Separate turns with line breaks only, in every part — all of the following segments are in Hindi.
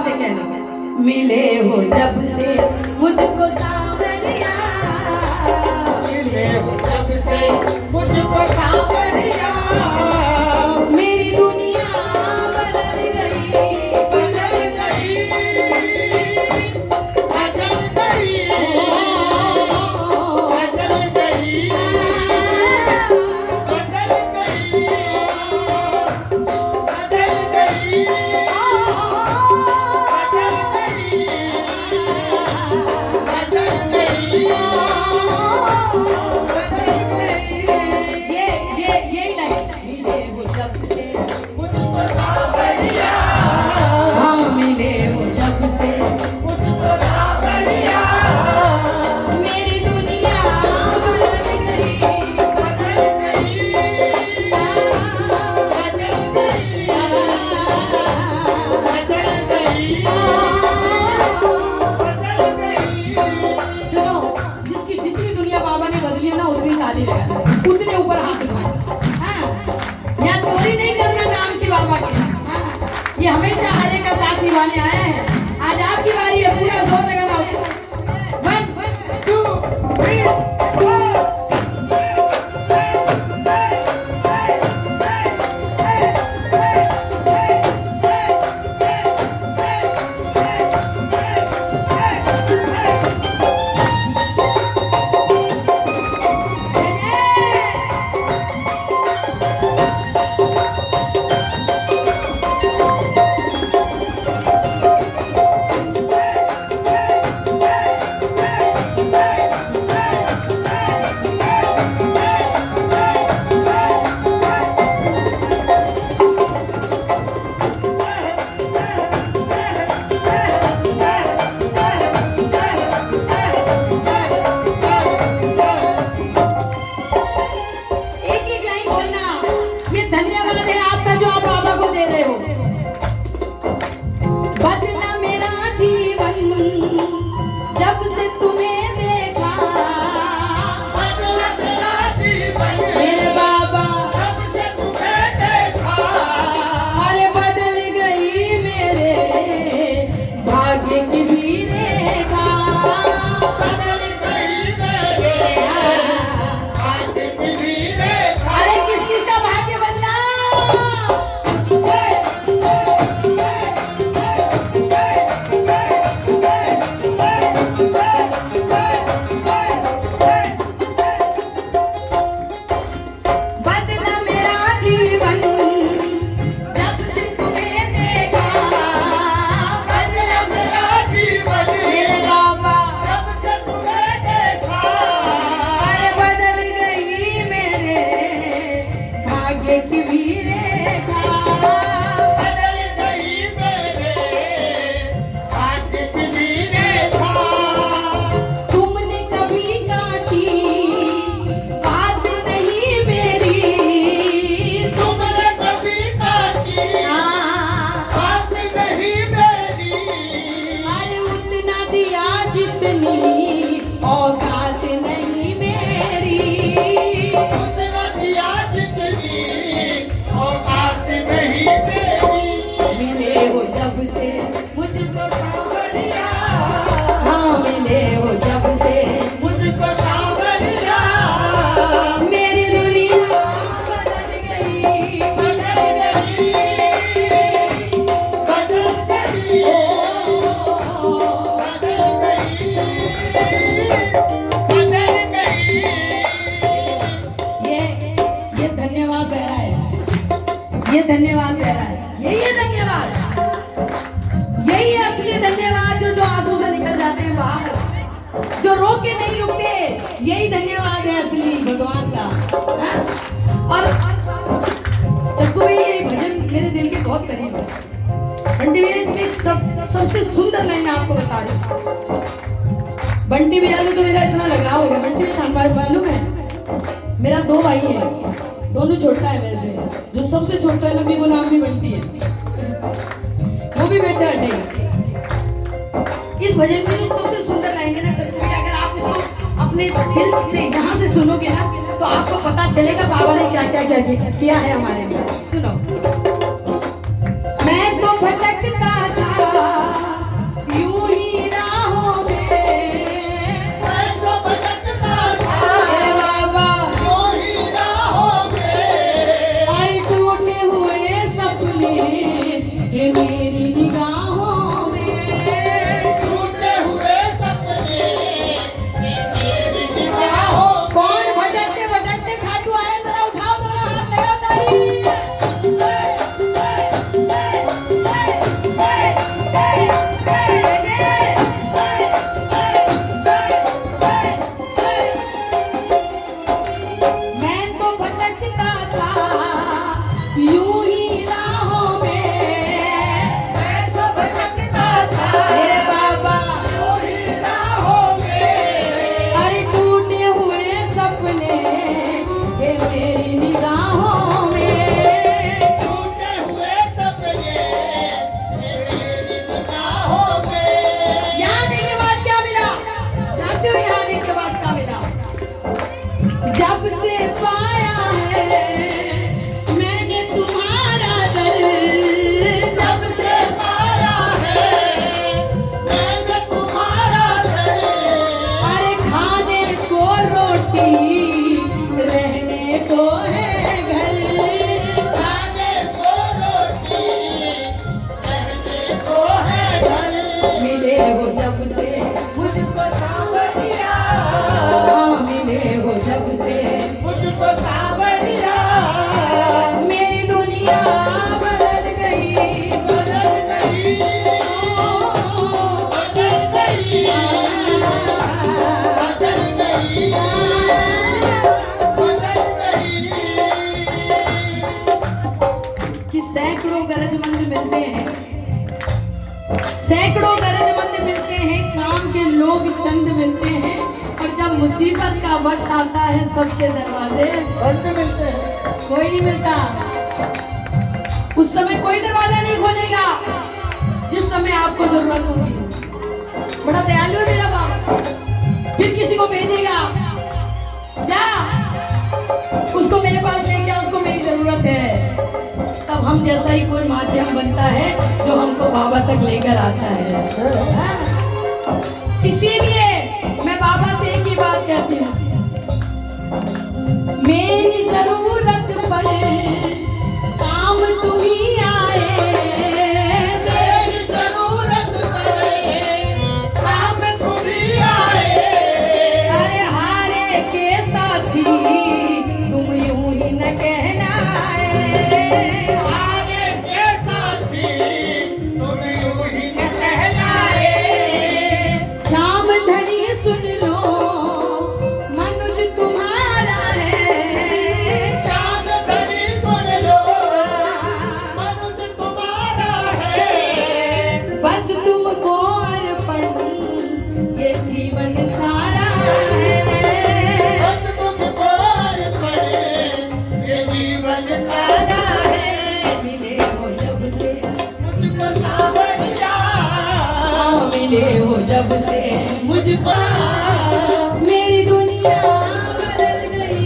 से कहना, मिले हो जब से मुझको सांवरिया,
मिले हो जब से मुझको सांवरिया,
मेरी दुनिया बदल गई,
बदल गई, बदल गई, बदल गई, बदल गई, बदल गई, बदल गई, बदल गई।
यही लाइन, मिले हो जब से,
मुझको सांवरिया,
हाँ मिले हो जब से,
मुझको सांवरिया,
मेरी दुनिया बदल गई,
बदल गई, बदल गई, बदल गई, बदल गई।
सुनो, जिसकी जितनी दुनिया बाबा ने बदली है ना उतनी ताली लगा, उतने ऊपर हाथ उठाओ। हाँ, यहाँ चोरी नहीं करना नाम की बाबा के। हाँ, ये हमेशा हरे का साथ निभाने आया है। आज आपकी बारी है, पूरा जोर लगाना होगा। 1
2 3 4
एक एक लाइन बोलना। ये धन्यवाद है आपका जो आप बाबा को दे रहे हो। बदला मेरा जीवन जब से तुम्हें देखा,
बदला मेरा जीवन
मेरे बाबा,
जब से तुम्हें देखा,
अरे बदल गई मेरे भाग्य की भी रेखा, बदल
गई मेरे भाग्य की रेखा।
अरे किस किस का भाग्य बदला? बदला मेरा जीवन जब से तुम्हें देखा, बदला
मेरा जीवन
मेरे बाबा,
जब से तुम्हें देखा,
अरे बदल गई मेरे भाग्य की भी रेखा,
बदल गई मेरे भाग्य की रेखा।
तुमने कभी काटी बात नहीं मेरी,
तुमने कभी काटी
हाँ,
बात नहीं मेरी,
अरे उतना दिया जितनी औकात नहीं मेरी,
उतना दिया जितनी औकात नहीं मेरी।
मिले हो जब से मुझको
सांवरिया,
हाँ मिले हो जब से
मुझको सांवरिया,
मेरी दुनिया बदल गई,
बदल गई, बदल गई, बदल गई, बदल गई।
ये धन्यवाद कह रहा है, ये धन्यवाद कह रहा है, यही है धन्यवाद, यही है असली धन्यवाद जो आंसू से निकल जाते हैं बाहर, जो रो के नहीं रुकते, यही धन्यवाद है असली भगवान का। हाँ? और चक्कू भाई ये भजन मेरे दिल के बहुत करीब है। बंटी भैया इसमें सबसे सुंदर लाइन मैं आपको बता रही हूँ। बंटी भैया से तो मेरा इतना लगाव हो गया। बंटी भैया मालूम है, मेरा 2 भाई है, दोनों छोटा है मेरे से, जो सबसे छोटा है ना वो नाम भी बंटी है, वो भी बेटा हटेगा। इस भजन की जो सबसे सुंदर लाइन है ना चक्कू भैया, अगर आप इसको अपने दिल से यहाँ से सुनोगे ना तो आपको पता चलेगा बाबा ने क्या क्या किया है हमारे लिए। सुनो, मैं तो भटकता था मेरी निगाहों में।
टूटे हुए सपने ये मेरी निगाहों में।
कौन भटकते भटकते खाटू आए, जरा उठाओ दोनों हाथ, लगाओ ताली। मैं तो भटकता था यूं ही राहों में।
मैं तो भटकता था
मेरे बाबा
वही राहों में।
अरे टूटे हुए सपने ये मेरी निगाहों में।
टूटे हुए सपने ये मेरी निगाहों में।
यहाँ आने के बाद क्या मिला, जानते हो यहाँ आने के बाद क्या मिला? जब से पाया है मैंने तुम्हारा दर, जब से
पाया है मैंने तुम्हारा दर।
अरे खाने को रोटी रहने को है घर।
खाने को रोटी रहने को है घर।
मिले हो जब से
मुझको सांवरिया
हाँ, मिले हो जब से
मुझको सांवरिया।
मेरी दुनिया बदल गई।
बदल गई बदल गई बदल गई बदल गई।
कि सैकड़ों गरजमंद मिलते हैं, सैकड़ों गरजमंद मिलते हैं, काम के लोग चंद मिलते हैं, और जब मुसीबत का वक्त आता है सबके दरवाजे
बंद मिलते हैं।
कोई नहीं मिलता। उस समय कोई दरवाजा नहीं खोलेगा जिस समय आपको जरूरत होगी। बड़ा दयालु है मेरा बाप, फिर किसी को भेजेगा, जा उसको मेरे पास लेके आ, उसको मेरी जरूरत है। तब हम जैसा ही कोई माध्यम बनता है जो हमको बाबा तक लेकर आता है। हाँ? इसीलिए मैं बाबा से एक ही बात कहती हूँ, मेरी जरूरत पर काम तुम ही आए।
मेरी जरूरत पड़े काम तुम ही आए।
अरे हारे के साथी तुम यूं ही न कहलाए।
आगे के साथी तुम यूं ही न कहलाए।
शाम धनी सुन लो मनुज तुम्हारा है।
शाम घड़ी सुन लो मनुज तुम्हारा है।
बस तुमको अर्पण ये जीवन सारा है।
बस तुमको अर्पण ये जीवन सारा है।
मिले हो जब से
मुझको सांवरिया
हाँ, मिले हो जब से मुझको मेरी दुनिया बदल गई,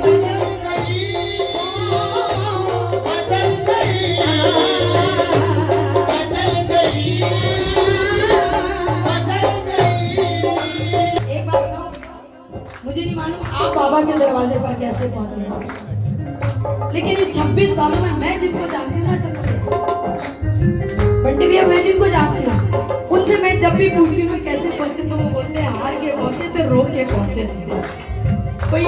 बदल
गई
गई।
बदल गई बदल गई बदल गई।
एक बात बताओ, मुझे नहीं मालूम आप बाबा के दरवाजे पर कैसे पहुंचे, लेकिन इन 26 सालों में मैं जिनको जानती हूँ ना, बंटी भैया, मैं जिनको जानती हूँ उनसे मैं जब भी पूछती हूँ कैसे पहुंचे, तो वो बोलते हैं हार के पहुंचे थे, रो के पहुंचे थे। कोई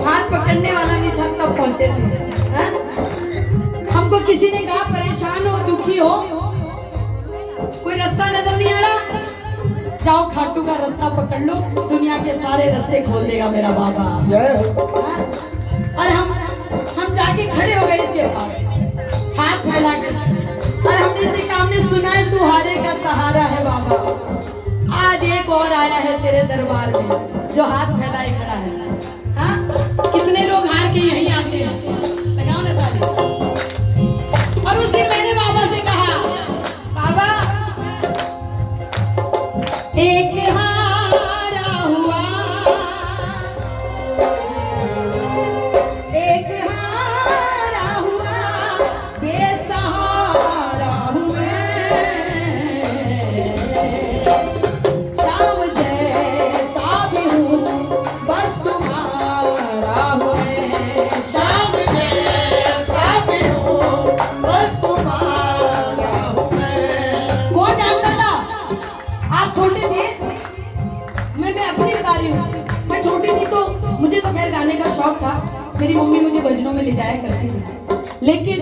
हाथ पकड़ने वाला नहीं था तब पहुंचे थे। हाँ? हमको किसी ने कहा परेशान हो, दुखी हो, कोई रास्ता नजर नहीं आ रहा, जाओ खाटू का रास्ता पकड़ लो, दुनिया के सारे रास्ते खोल देगा मेरा बाबा। हाँ? और हम जाके खड़े हो गए इसके पास हाथ फैला कर, और हमने इसी काम ने सुना है तू हारे का सहारा है बाबा। आज एक और आया है तेरे दरबार में जो हाथ फैलाए खड़ा है। हाँ? कितने लोग हार के यहीं आते हैं, लगाओ ना ताली। और उस दिन मैंने बाबा से कहा, बाबा एक हारा हुआ, एक हारा हुआ, बेसहारा हुए, शाम जैसा भी हूँ बस मुझे गाने का शौक था, मेरी मम्मी मुझे भजनों में ले जाया करती थी। लेकिन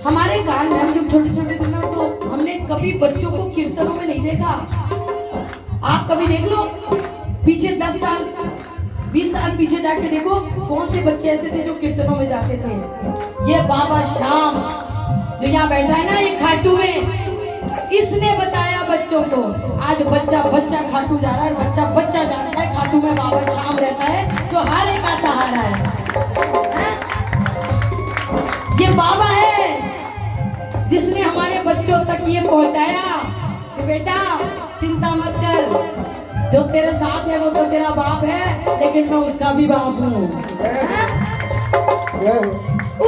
हमारे काल में हम जब छोटे छोटे थे ना, तो हमने कभी बच्चों को कीर्तनों में नहीं देखा। आप कभी देख लो, पीछे 10 साल 20 साल पीछे जाके देखो, कौन से बच्चे ऐसे थे जो कीर्तनों में जाते थे। ये बाबा श्याम जो यहाँ बैठा है ना, ये खाटू में, इसने बताया बच्चों को। आज बच्चा बच्चा खाटू जा रहा है, बच्चा बच्चा जानता है खाटू में बाबा श्याम रहता है, जो हर एक का सहारा है। ये बाबा है जिसने हमारे बच्चों तक ये पहुंचाया कि बेटा चिंता मत कर, जो तेरे साथ है वो तो तेरा बाप है, लेकिन मैं उसका भी बाप हूँ।